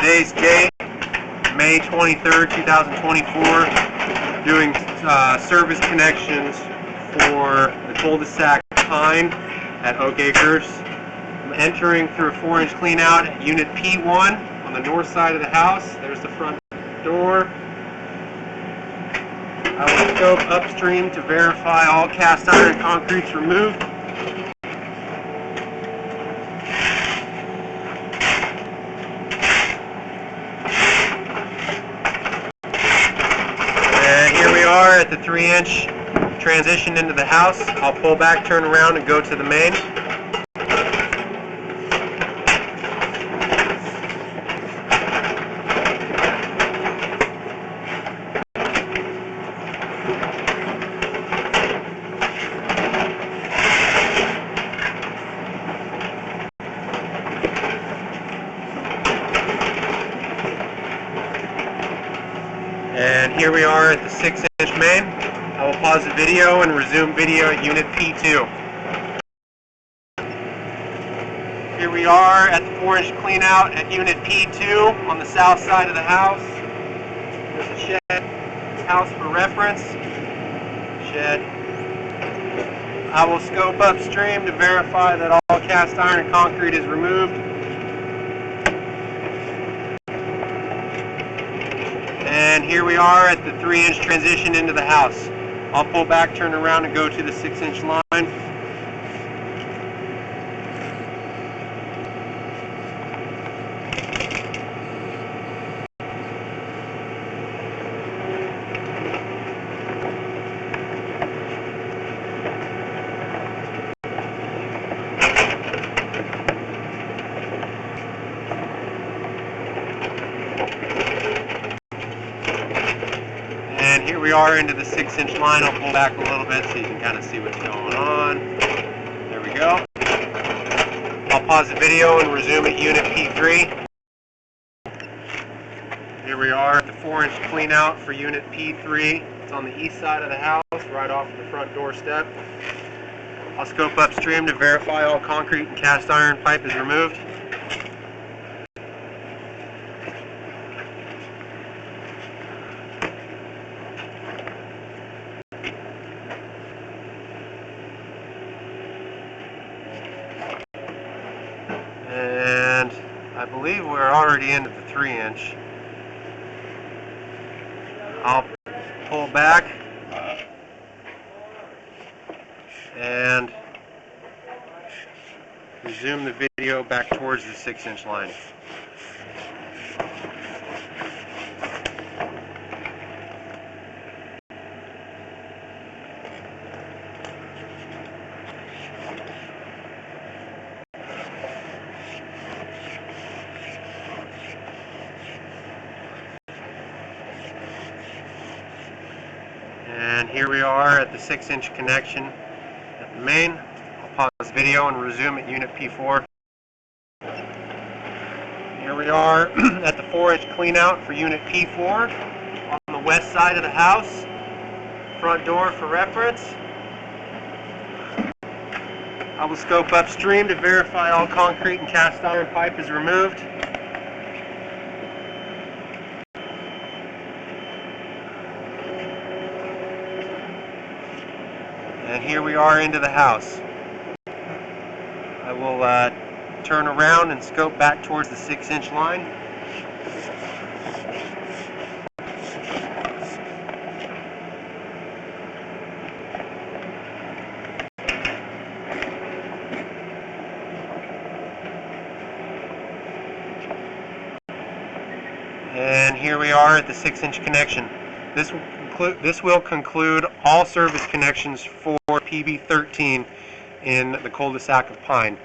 Today's date, May 23rd, 2024, doing service connections for the cul-de-sac Pine at Oak Acres. I'm entering through a 4-inch clean out at unit P1 on the north side of the house. There's the front door. I will scope upstream to verify all cast iron concrete's removed. And here we are at the 3-inch transition into the house. I'll pull back, turn around, and go to the main. And here we are at the 6-inch main. I will pause the video and resume video at unit P2. Here we are at the 4-inch clean out at unit P2 on the south side of the house. There's a shed, house for reference, shed. I will scope upstream to verify that all cast iron and concrete is removed. And here we are at the 3-inch transition into the house. I'll pull back, turn around, and go to the 6-inch line. And here we are into the 6-inch line. I'll pull back a little bit so you can kind of see what's going on. There we go. I'll pause the video and resume at unit P3. Here we are at the 4-inch clean out for unit P3. It's on the east side of the house, right off the front doorstep. I'll scope upstream to verify all concrete and cast iron pipe is removed. And I believe we're already into the 3-inch. I'll pull back and resume the video back towards the 6-inch line. And here we are at the 6-inch connection at the main. I'll pause video and resume at unit P4. Here we are at the 4-inch clean out for unit P4 on the west side of the house. Front door for reference. I will scope upstream to verify all concrete and cast iron pipe is removed. And here we are into the house. I will turn around and scope back towards the 6-inch line. And here we are at the 6-inch connection. This will conclude all service connections for PB13 in the cul-de-sac of Pine.